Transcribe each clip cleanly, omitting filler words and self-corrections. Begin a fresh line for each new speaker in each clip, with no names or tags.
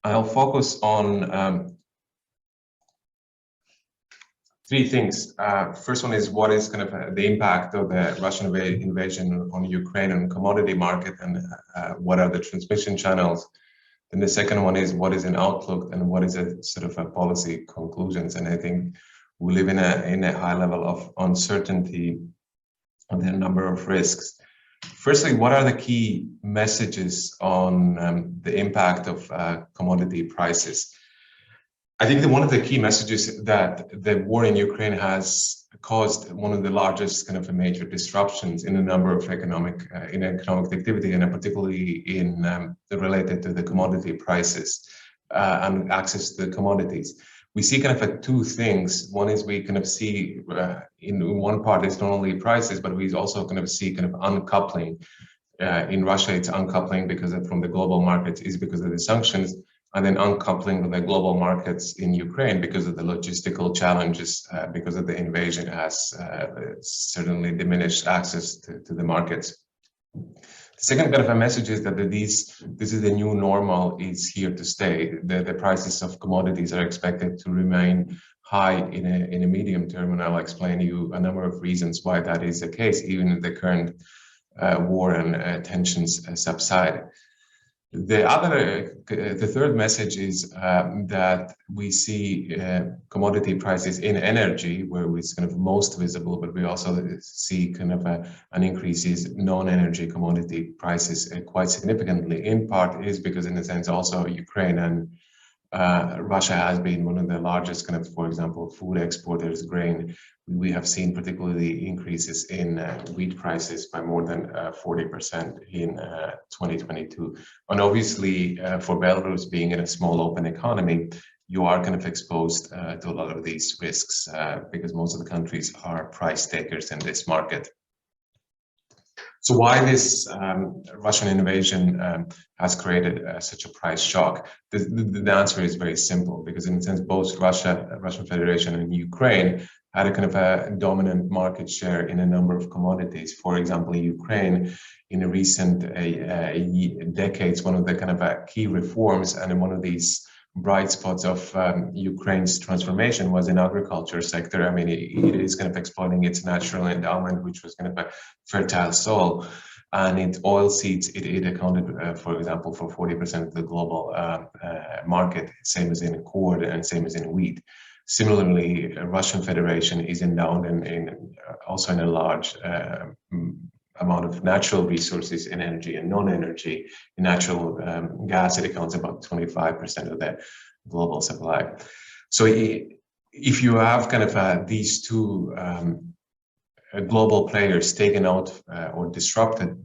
I'll focus on three things. First one is what is kind of the impact of the Russian invasion on Ukraine and commodity market, and what are the transmission channels. Then the second one is what is an outlook and what is a sort of a policy conclusions. And I think we live in a high level of uncertainty and a number of risks. Firstly, what are the key messages on the impact of commodity prices? I think that one of the key messages that the war in Ukraine has caused one of the largest kind of major disruptions in a number of economic activity, and particularly in related to the commodity prices and access to the commodities. We see kind of two things. One is we kind of see in one part it's not only prices, but we also kind of see kind of uncoupling. In Russia, it's uncoupling because from the global markets is because of the sanctions, and then uncoupling with the global markets in Ukraine because of the logistical challenges, because of the invasion has certainly diminished access to the markets. The second kind of a message is that this is the new normal, is here to stay. The prices of commodities are expected to remain high in a medium term, and I'll explain to you a number of reasons why that is the case, even if the current war and tensions subside. The third message is that we see commodity prices in energy, where it's kind of most visible, but we also see kind of an increase in non-energy commodity prices quite significantly. In part is because, in a sense, also Ukraine and Russia has been one of the largest kind of, for example, food exporters, grain. We have seen particularly increases in wheat prices by more than 40% in 2022. And obviously, for Belarus being in a small open economy, you are kind of exposed to a lot of these risks because most of the countries are price takers in this market. So why this Russian invasion has created such a price shock? The answer is very simple, because in a sense, both Russian Federation and Ukraine had a kind of a dominant market share in a number of commodities. For example, Ukraine, in a recent decades, one of the kind of key reforms and one of these bright spots of Ukraine's transformation was in agriculture sector. I mean, it is kind of exploiting its natural endowment, which was kind of a fertile soil, and in oil seeds, it accounted, for example, for 40% of the global market, same as in corn and same as in wheat. Similarly, Russian Federation is endowed also in a large amount of natural resources in energy and non-energy. In natural gas, it accounts about 25% of the global supply. So if you have kind of these two global players taken out or disrupted,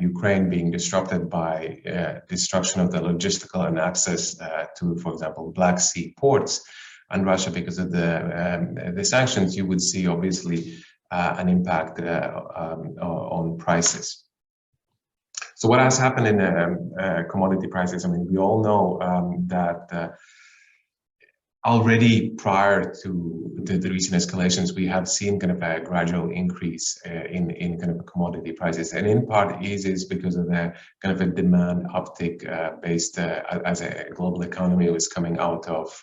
Ukraine being disrupted by destruction of the logistical and access to, for example, Black Sea ports, and Russia because of the sanctions, you would see obviously an impact on prices. So what has happened in commodity prices? I mean, we all know that already prior to the recent escalations, we have seen kind of a gradual increase in kind of commodity prices, and in part is because of the kind of a demand uptick based as a global economy was coming out of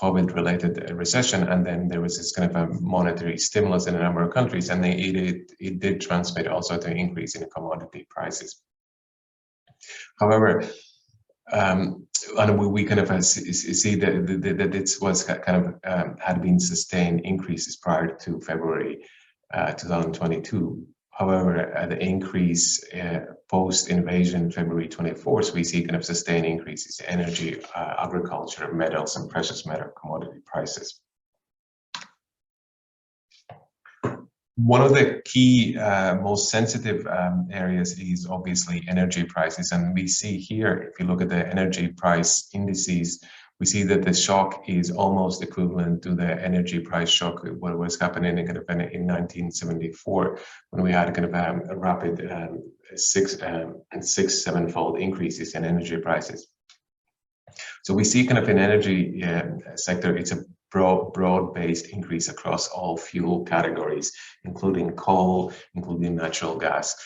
COVID-related recession, and then there was this kind of a monetary stimulus in a number of countries, and it did transmit also to an increase in commodity prices. However, and we kind of see that it was kind of had been sustained increases prior to February 2022. However, the increase post-invasion February 24th, we see kind of sustained increases in energy, agriculture, metals, and precious metal commodity prices. One of the key, most sensitive areas is obviously energy prices. And we see here, if you look at the energy price indices, we see that the shock is almost equivalent to the energy price shock, what was happening in 1974, when we had kind of a rapid seven-fold increases in energy prices. So we see kind of in energy sector, it's a broad-based increase across all fuel categories, including coal, including natural gas.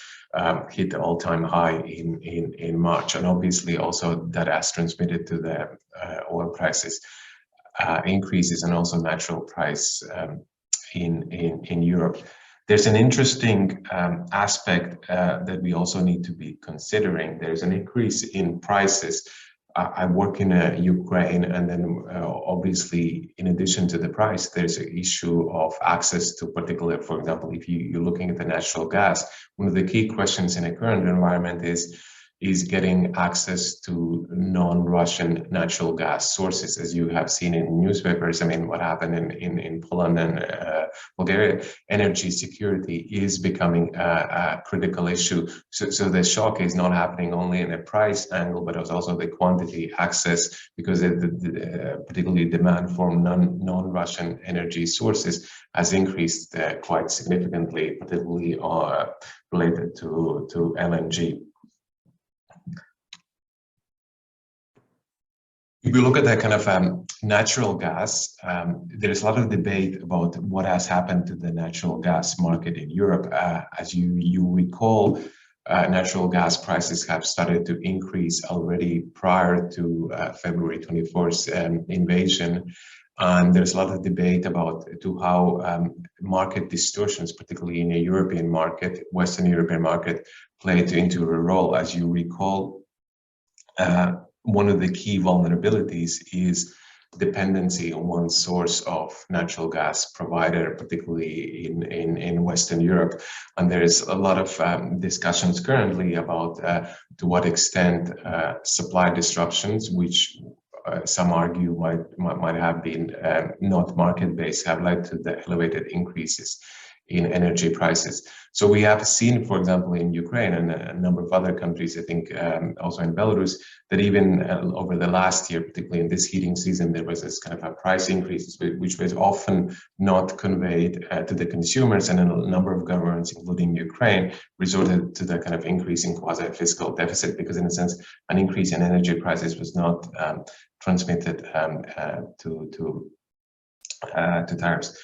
hit the all-time high in March, and obviously also that has transmitted to the oil prices increases and also natural price in Europe. There's an interesting aspect that we also need to be considering. There's an increase in prices. I work in Ukraine, and then obviously, in addition to the price, there's an issue of access to particular, for example, if you're looking at the natural gas, one of the key questions in a current environment is getting access to non-Russian natural gas sources, as you have seen in newspapers. I mean, what happened in Poland and Bulgaria, energy security is becoming a critical issue. So the shock is not happening only in a price angle, but it's also the quantity access, because particularly demand for non-Russian energy sources has increased quite significantly, particularly related to LNG. If we look at that kind of natural gas, there is a lot of debate about what has happened to the natural gas market in Europe. As you recall, natural gas prices have started to increase already prior to February 24th invasion. And there's a lot of debate about how market distortions, particularly in a European market, Western European market, played into a role. As you recall, one of the key vulnerabilities is dependency on one source of natural gas provider, particularly in Western Europe. And there is a lot of discussions currently about to what extent supply disruptions, which some argue might have been not market-based, have led to the elevated increases in energy prices. So we have seen, for example, in Ukraine and a number of other countries, I think also in Belarus, that even over the last year, particularly in this heating season, there was this kind of a price increases, which was often not conveyed to the consumers, and a number of governments, including Ukraine, resorted to the kind of increase in quasi-fiscal deficit, because in a sense, an increase in energy prices was not transmitted to tariffs.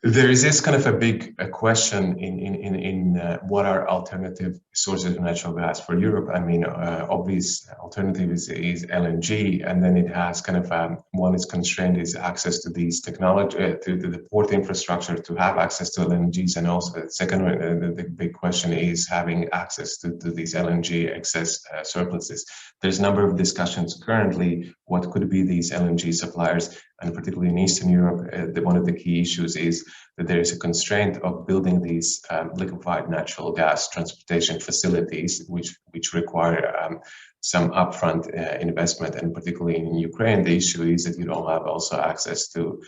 There is this kind of a big question in what are alternative sources of natural gas for Europe. I mean, obvious alternative is LNG, and then it has kind of one is constrained is access to these technology, to the port infrastructure to have access to LNGs, and also the second one, the big question is having access to these LNG excess surpluses. There's a number of discussions currently what could be these LNG suppliers, and particularly in Eastern Europe, one of the key issues is that there is a constraint of building these liquefied natural gas transportation facilities, which require some upfront investment, and particularly in Ukraine, the issue is that you don't have also access to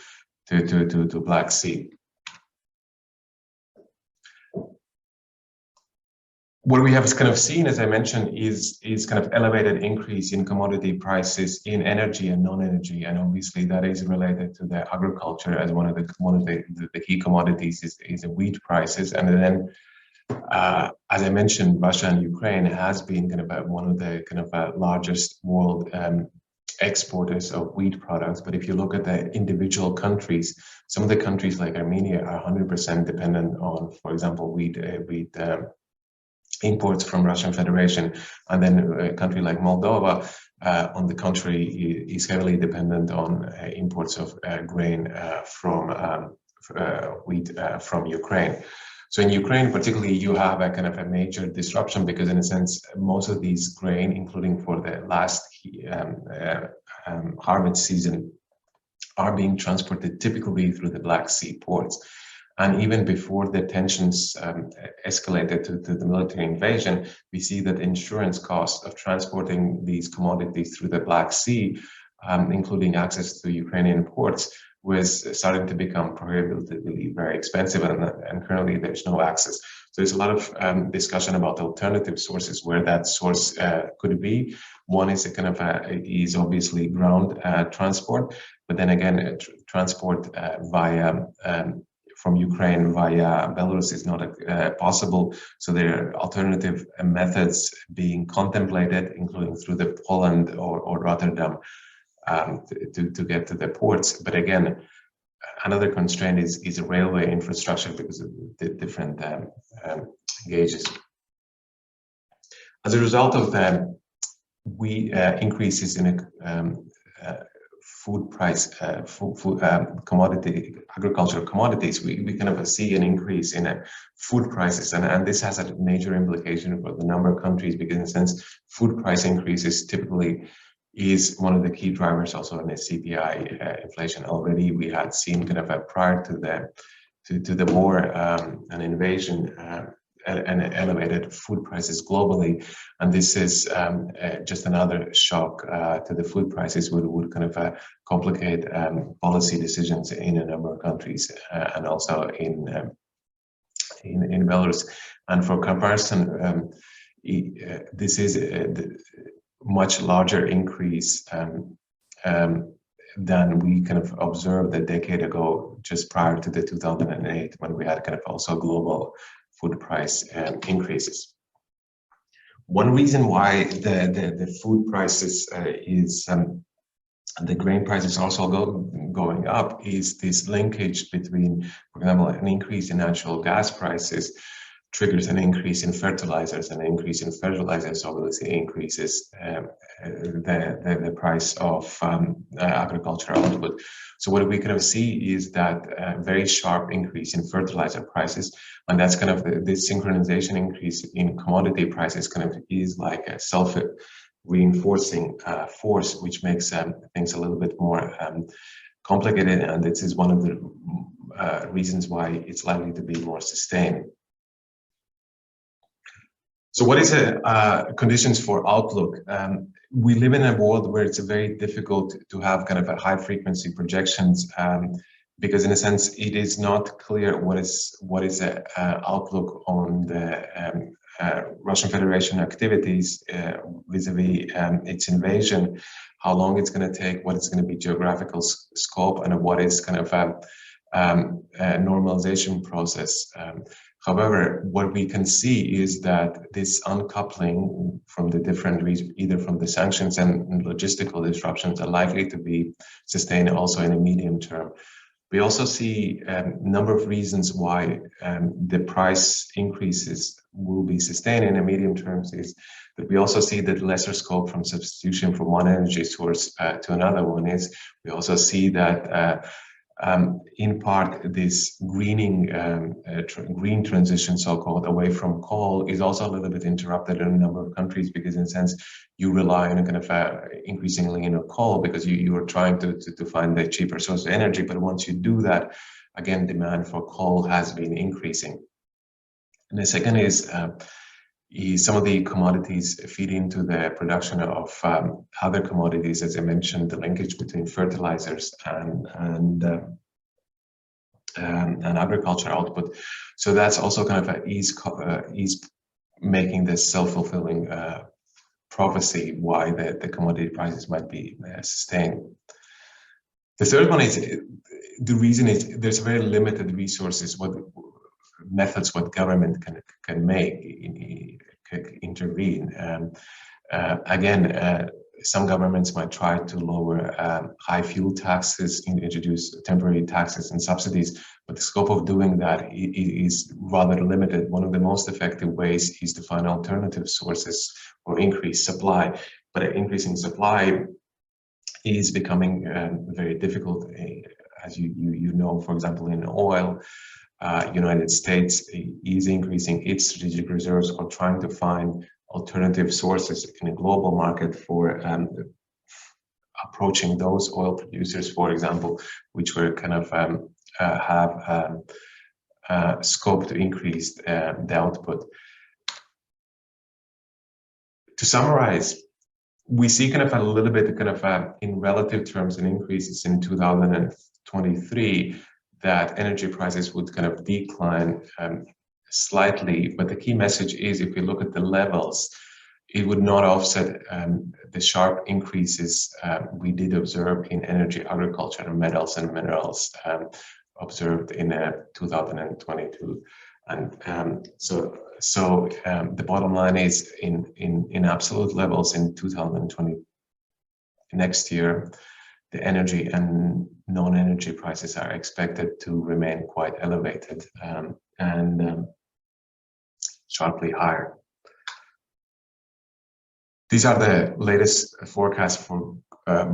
Black Sea. What we have kind of seen, as I mentioned, is kind of elevated increase in commodity prices in energy and non-energy, and obviously that is related to the agriculture as one of the key commodities is the wheat prices, and then as I mentioned, Russia and Ukraine has been kind of one of the kind of largest world exporters of wheat products. But if you look at the individual countries, some of the countries like Armenia are 100% dependent on, for example, wheat imports from Russian Federation, and then a country like Moldova, on the contrary, is heavily dependent on imports of grain from wheat from Ukraine. So in Ukraine, particularly, you have a kind of a major disruption, because in a sense, most of these grain, including for the last harvest season, are being transported typically through the Black Sea ports. And even before the tensions escalated to the military invasion, we see that insurance costs of transporting these commodities through the Black Sea, including access to Ukrainian ports, was starting to become prohibitively very expensive, and currently there's no access. So there's a lot of discussion about alternative sources where that source could be. One is a kind of is obviously ground transport, but then again, transport via from Ukraine via Belarus is not possible. So there are alternative methods being contemplated, including through the Poland or Rotterdam to get to the ports. But again, another constraint is railway infrastructure, because of the different gauges. As a result of that, increases in food price, agricultural commodities, we kind of see an increase in food prices, and this has a major implication for the number of countries, because in a sense, food price increases typically is one of the key drivers also in the CPI inflation. Already we had seen kind of prior to the war and invasion, and elevated food prices globally, and this is just another shock to the food prices would kind of complicate policy decisions in a number of countries, and also in Belarus. And for comparison, this is a much larger increase than we kind of observed a decade ago, just prior to the 2008, when we had kind of also global food price increases. One reason why the food prices the grain prices also going up is this linkage between, for example, an increase in natural gas prices triggers an increase in fertilizers, and an increase in fertilizers obviously increases the price of agricultural output. So what we kind of see is that very sharp increase in fertilizer prices, and that's kind of this synchronization increase in commodity prices kind of is like a self-reinforcing force, which makes things a little bit more complicated, and this is one of the reasons why it's likely to be more sustained. So what is the conditions for outlook? We live in a world where it's very difficult to have kind of a high frequency projections, because in a sense it is not clear what is the outlook on the Russian Federation activities vis-a-vis its invasion, how long it's going to take, what is going to be geographical scope, and what is kind of a normalization process. However, what we can see is that this uncoupling from the different regions, either from the sanctions and logistical disruptions, are likely to be sustained also in the medium term. We also see a number of reasons why the price increases will be sustained in the medium terms, is that we also see that lesser scope from substitution from one energy source to another one. Is we also see that in part this green transition, so-called, away from coal is also a little bit interrupted in a number of countries, because in a sense you rely on a kind of increasingly coal, because you are trying to find the cheaper source of energy. But once you do that, again, demand for coal has been increasing. And the second is some of the commodities feed into the production of other commodities, as I mentioned, the linkage between fertilizers and agricultural output. So that's also kind of is making this self-fulfilling prophecy why the commodity prices might be sustained. The third one is, the reason is there's very limited resources, what government can intervene. Again, some governments might try to lower high fuel taxes, introduce temporary taxes and subsidies, but the scope of doing that is rather limited. One of the most effective ways is to find alternative sources or increase supply, but increasing supply is becoming very difficult. As you know, for example, in oil, United States is increasing its strategic reserves or trying to find alternative sources in a global market for approaching those oil producers, for example, which were kind of have scope to increase the output. To summarize, we see kind of a little bit kind of in relative terms an increases in 2023, that energy prices would kind of decline slightly, but the key message is, if we look at the levels, it would not offset the sharp increases we did observe in energy, agriculture, and metals and minerals observed in 2022. And so the bottom line is, in absolute levels in 2020, next year, the energy and non-energy prices are expected to remain quite elevated. sharply higher. These are the latest forecasts for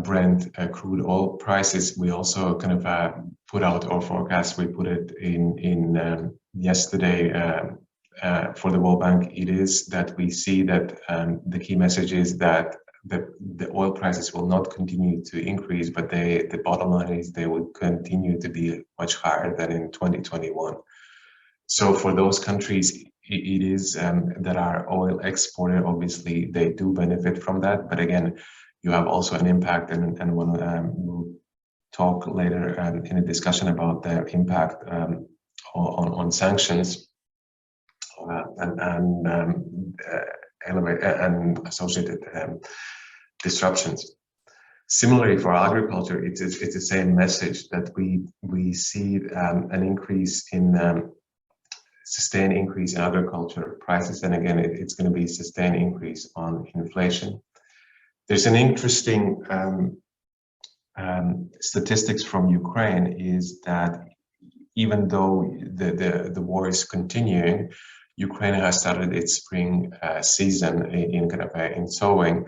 Brent crude oil prices. We also kind of put out our forecast. We put it in yesterday for the World Bank. It is that we see that the key message is that the oil prices will not continue to increase, but the bottom line is they will continue to be much higher than in 2021. So for those countries, it is that are oil exporter, obviously they do benefit from that. But again, you have also an impact, and when we'll talk later in a discussion about the impact on sanctions and associated disruptions. Similarly, for agriculture, it's the same message that we see an increase in sustained increase in agriculture prices, and again, it's going to be sustained increase on inflation. There's an interesting statistics from Ukraine is that even though the war is continuing, Ukraine has started its spring season in sowing,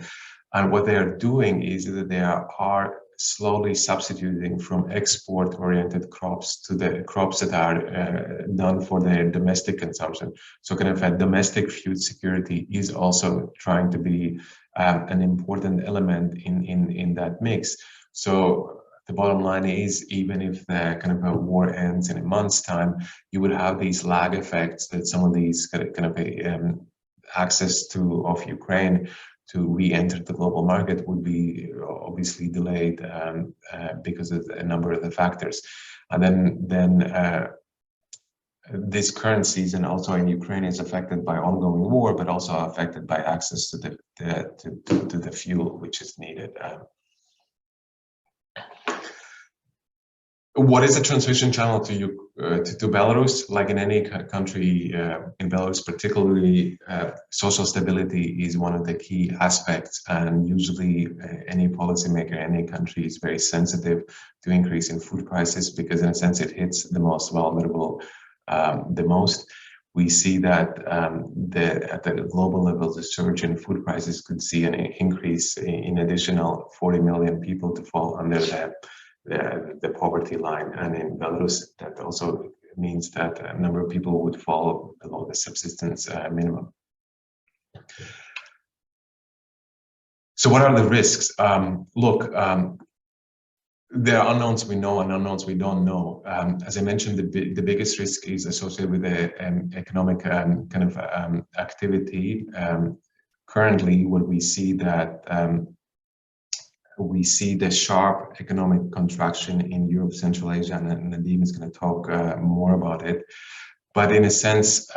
and what they are doing is that they are slowly substituting from export-oriented crops to the crops that are done for their domestic consumption. So kind of a domestic food security is also trying to be an important element in that mix. So the bottom line is, even if the kind of a war ends in a month's time, you would have these lag effects that some of these kind of access of Ukraine to re-enter the global market would be obviously delayed because of a number of the factors. And then this current season also in Ukraine is affected by ongoing war, but also affected by access to the fuel which is needed. What is the transmission channel to Belarus? Like in any country, in Belarus particularly, social stability is one of the key aspects, and usually any policymaker, any country is very sensitive to increase in food prices, because in a sense it hits the most vulnerable the most. We see that at the global level, the surge in food prices could see an increase in additional 40 million people to fall under the poverty line, and in Belarus that also means that a number of people would fall below the subsistence minimum. So what are the risks? Look, there are unknowns we know and unknowns we don't know. As I mentioned, the biggest risk is associated with the economic kind of activity. Currently, what we see that we see the sharp economic contraction in Europe, Central Asia, and Nadim is going to talk more about it. But in a sense,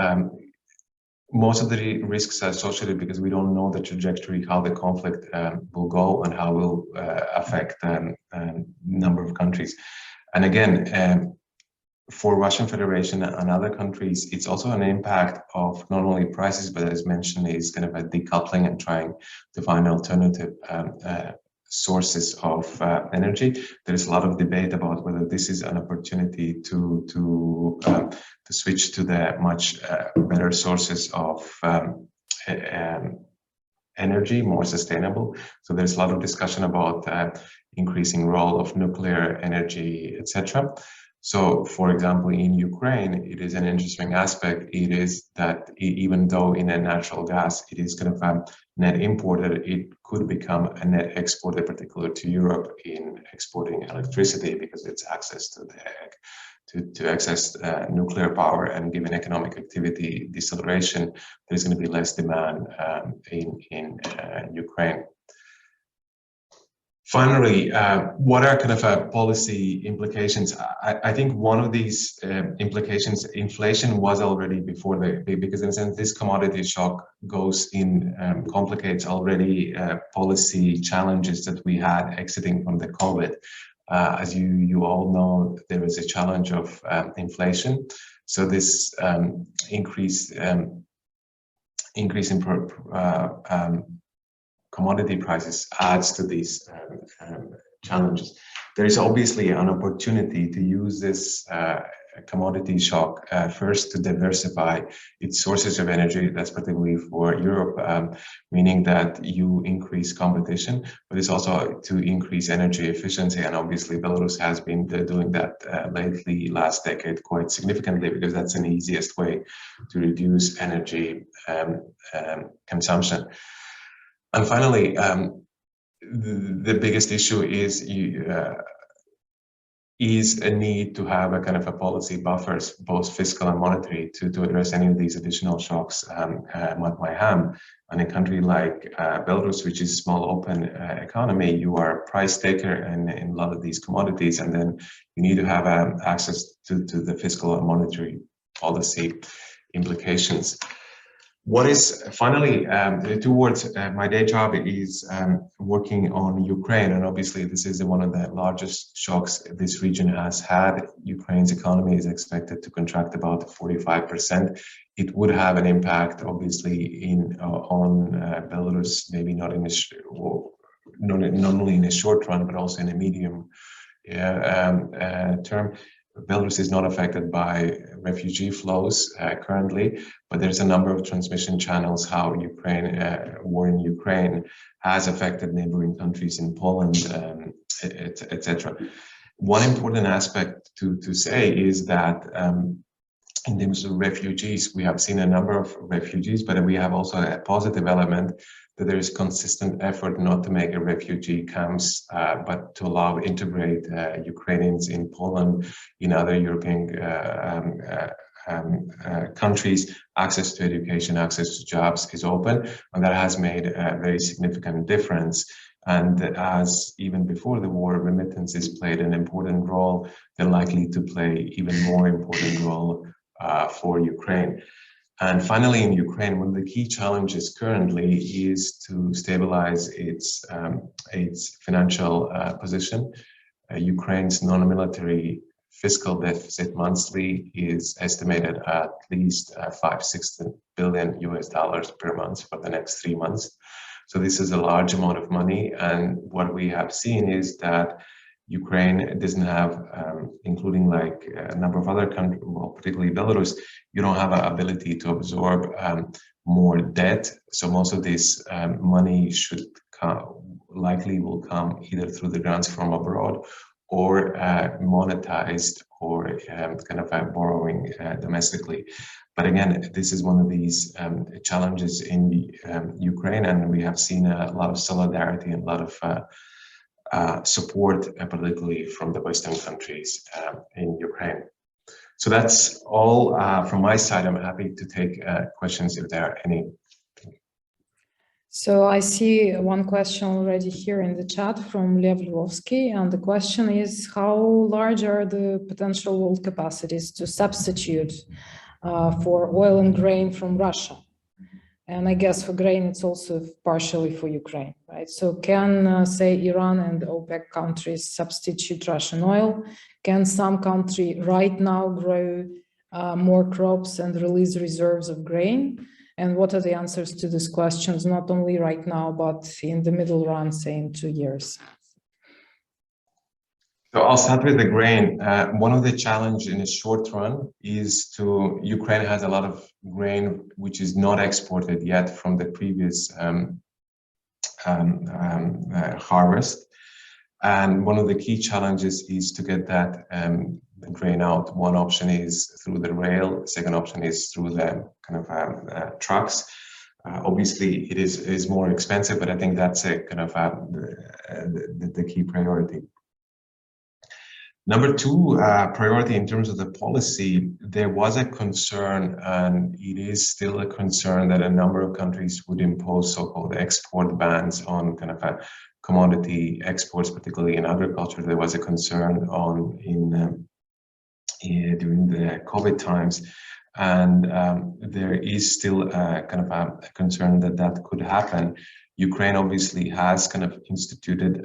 most of the risks are associated because we don't know the trajectory, how the conflict will go and how it will affect a number of countries. And again, for Russian Federation and other countries, it's also an impact of not only prices, but as mentioned, is kind of a decoupling and trying to find alternative sources of energy. There is a lot of debate about whether this is an opportunity to switch to the much better sources of energy, more sustainable. So there's a lot of discussion about increasing role of nuclear energy, etc. So, for example, in Ukraine, it is an interesting aspect. It is that even though in a natural gas, it is kind of a net importer, it could become a net exporter, particularly to Europe in exporting electricity, because it's access to access nuclear power, and given economic activity deceleration, there's going to be less demand in Ukraine. Finally, what are kind of policy implications? I think one of these implications, inflation was already before because in a sense this commodity shock goes in, complicates already policy challenges that we had exiting from the COVID. As you all know, there is a challenge of inflation. So this increase in commodity prices adds to these challenges. There is obviously an opportunity to use this commodity shock. First, to diversify its sources of energy. That's particularly for Europe, meaning that you increase competition, but it's also to increase energy efficiency. And obviously, Belarus has been doing that lately, last decade, quite significantly, because that's an easiest way to reduce energy consumption. And finally, the biggest issue is a need to have a kind of a policy buffers, both fiscal and monetary, to address any of these additional shocks might have. And a country like Belarus, which is a small open economy, you are a price taker in a lot of these commodities, and then you need to have access to the fiscal and monetary policy implications. What is finally towards my day job is working on Ukraine, and obviously this is one of the largest shocks this region has had. Ukraine's economy is expected to contract about 45%. It would have an impact, obviously, on Belarus, maybe not only in a short run, but also in a medium term. Belarus is not affected by refugee flows currently, but there's a number of transmission channels how war in Ukraine has affected neighboring countries in Poland, etc. One important aspect to say is that in terms of refugees, we have seen a number of refugees, but we have also a positive element that there is consistent effort not to make a refugee camps, but to integrate Ukrainians in Poland, in other European countries. Access to education, access to jobs is open, and that has made a very significant difference. And as even before the war, remittances played an important role. They're likely to play even more important role for Ukraine. And finally, in Ukraine, one of the key challenges currently is to stabilize its financial position. Ukraine's non-military fiscal deficit monthly is estimated at least $5-6 billion per month for the next 3 months. So this is a large amount of money, and what we have seen is that Ukraine doesn't have, including like a number of other countries, well, particularly Belarus, you don't have an ability to absorb more debt. So most of this money likely will come either through the grants from abroad or monetized or kind of borrowing domestically. But again, this is one of these challenges in Ukraine, and we have seen a lot of solidarity and a lot of support, particularly from the Western countries in Ukraine. So that's all from my side. I'm happy to take questions if there are any.
So I see one question already here in the chat from Lev Lvovsky, and the question is, how large are the potential world capacities to substitute for oil and grain from Russia? And I guess for grain, it's also partially for Ukraine, right? So can, say, Iran and OPEC countries substitute Russian oil? Can some country right now grow more crops and release reserves of grain? And what are the answers to these questions, not only right now, but in the middle run, say in 2 years?
So I'll start with the grain. One of the challenges in the short run is Ukraine has a lot of grain which is not exported yet from the previous harvest. And one of the key challenges is to get that grain out. One option is through the rail. The second option is through the kind of trucks. Obviously, it is more expensive, but I think that's a kind of the key priority. Number two priority in terms of the policy, there was a concern, and it is still a concern, that a number of countries would impose so-called export bans on kind of commodity exports, particularly in agriculture. There was a concern during the COVID times, and there is still kind of a concern that could happen. Ukraine obviously has kind of instituted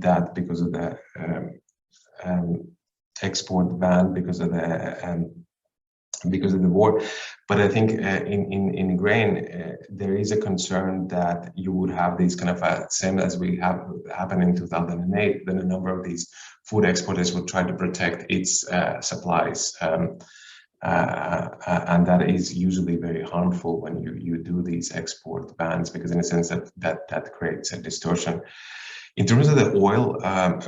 that because of the export ban, because of the because of the war. But I think in grain, there is a concern that you would have these kind of same as we have happened in 2008. Then a number of these food exporters would try to protect its supplies, and that is usually very harmful when you do these export bans, because in a sense that creates a distortion. In terms of the oil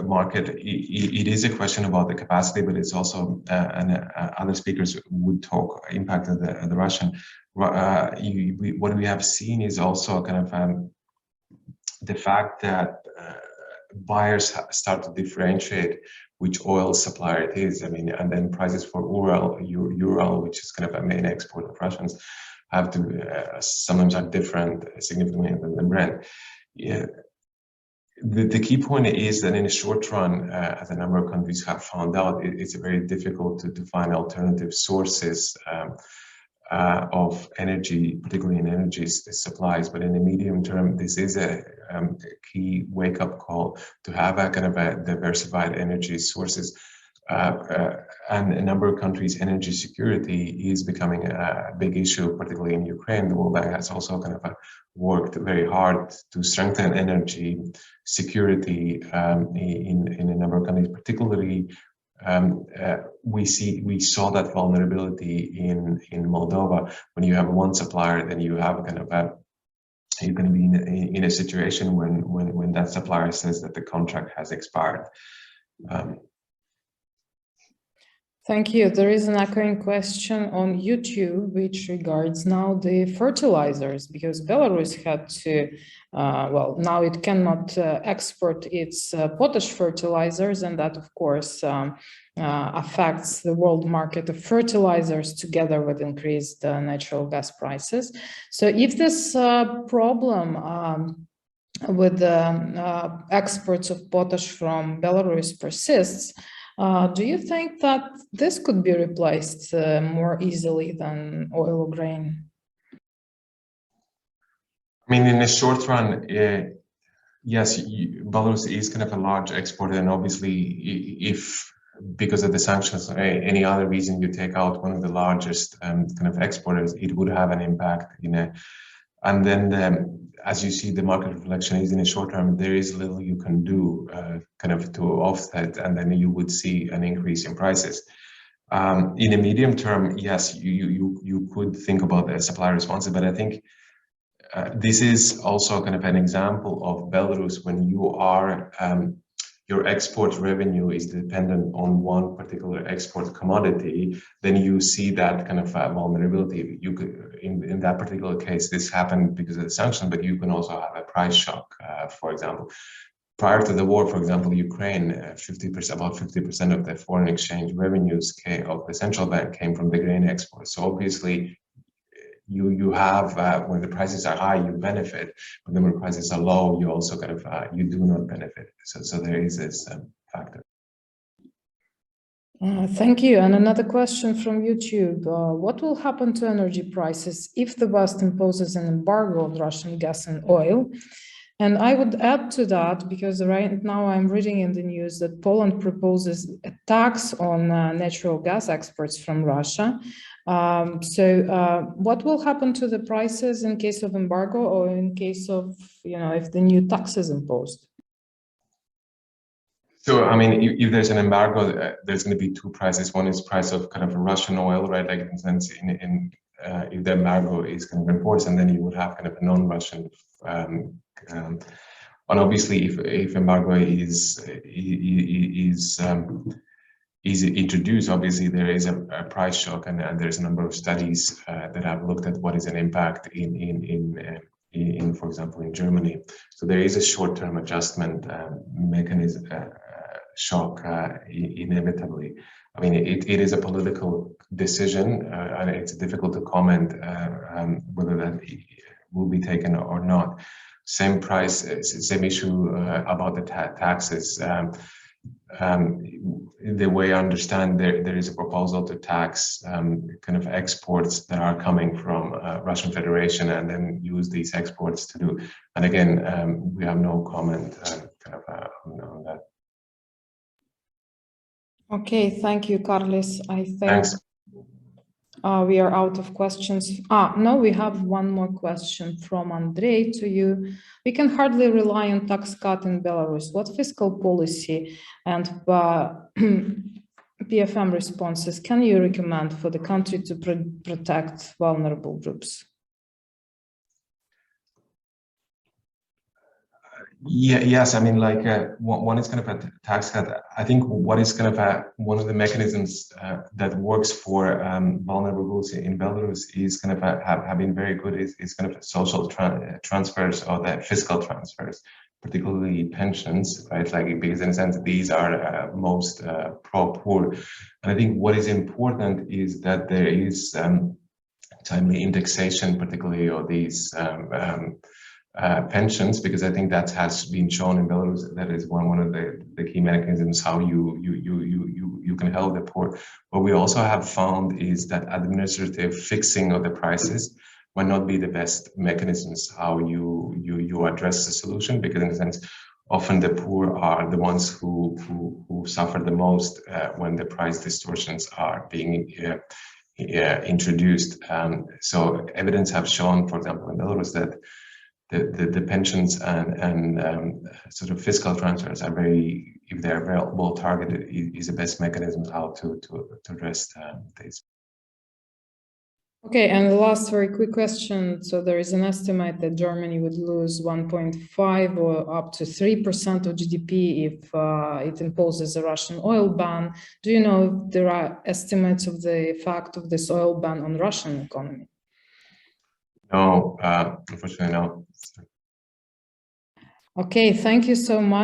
market, it is a question about the capacity, but it's also, and other speakers would talk impact of the Russian. What we have seen is also kind of the fact that buyers start to differentiate which oil supplier it is. I mean, and then prices for Ural, which is kind of a main export of Russians, have to sometimes are different significantly than Brent. Yeah. The key point is that in the short run, as a number of countries have found out, it's very difficult to find alternative sources of energy, particularly in energy supplies. But in the medium term, this is a key wake-up call to have a kind of a diversified energy sources. And a number of countries' energy security is becoming a big issue, particularly in Ukraine. The World Bank has also kind of worked very hard to strengthen energy security in a number of countries. Particularly, we saw that vulnerability in Moldova. When you have one supplier, then you have kind of you're going to be in a situation when that supplier says that the contract has expired.
Thank you. There is an echoing question on YouTube, which regards now the fertilizers, because Belarus had to, well, now it cannot export its potash fertilizers, and that, of course, affects the world market of fertilizers together with increased natural gas prices. So if this problem with the exports of potash from Belarus persists, do you think that this could be replaced more easily than oil or grain?
I mean, in the short run, yes, Belarus is kind of a large exporter, and obviously, if because of the sanctions or any other reason you take out one of the largest kind of exporters, it would have an impact. And then as you see, the market reflection is in the short term, there is little you can do kind of to offset, and then you would see an increase in prices. In the medium term, yes, you could think about the supply responses, but I think this is also kind of an example of Belarus when you are your export revenue is dependent on one particular export commodity, then you see that kind of vulnerability. You could, in that particular case, this happened because of the sanction, but you can also have a price shock. For example, prior to the war, for example, Ukraine, about 50% of the foreign exchange revenues of the central bank came from the grain exports. So obviously, you have when the prices are high, you benefit, but then when prices are low, you also kind of you do not benefit. So there is this factor.
Thank you. And another question from YouTube: what will happen to energy prices if the West imposes an embargo on Russian gas and oil? And I would add to that, because right now I'm reading in the news that Poland proposes a tax on natural gas exports from Russia. What will happen to the prices in case of embargo, or in case of, if the new tax is imposed?
So, I mean, if there's an embargo, there's going to be two prices. One is price of kind of Russian oil, right? Like in the sense, if the embargo is kind of enforced, and then you would have kind of a non-Russian. And obviously, if embargo is introduced, obviously there is a price shock, and there's a number of studies that have looked at what is an impact in for example, in Germany. So there is a short-term adjustment mechanism shock inevitably. I mean, it is a political decision, and it's difficult to comment whether that will be taken or not. Same issue about the taxes. The way I understand, there is a proposal to tax kind of exports that are coming from Russian Federation, and then use these exports to do. And again, we have no comment on that.
Okay, thank you, Kарлis. I think
Thanks.
We are out of questions. No, we have one more question from Andrei to you. We can hardly rely on tax cut in Belarus. What fiscal policy and PFM responses can you recommend for the country to protect vulnerable groups?
Yes, I mean, like one is kind of a tax cut. I think what is kind of one of the mechanisms that works for vulnerable groups in Belarus is kind of have been very good is kind of social transfers or the fiscal transfers, particularly pensions, right? Like, because in a sense these are most pro-poor, and I think what is important is that there is timely indexation, particularly of these pensions, because I think that has been shown in Belarus that is one of the key mechanisms how you can help the poor. What we also have found is that administrative fixing of the prices might not be the best mechanisms how you address the solution, because in a sense often the poor are the ones who suffer the most when the price distortions are being introduced. So evidence have shown, for example, in Belarus, that the pensions and sort of fiscal transfers are very, if they're well targeted, is the best mechanism how to address this.
Okay, and the last very quick question. So there is an estimate that Germany would lose 1.5 or up to 3% of GDP if it imposes a Russian oil ban. Do you know if there are estimates of the effect of this oil ban on Russian economy?
No, unfortunately, no.
Okay, thank you so much.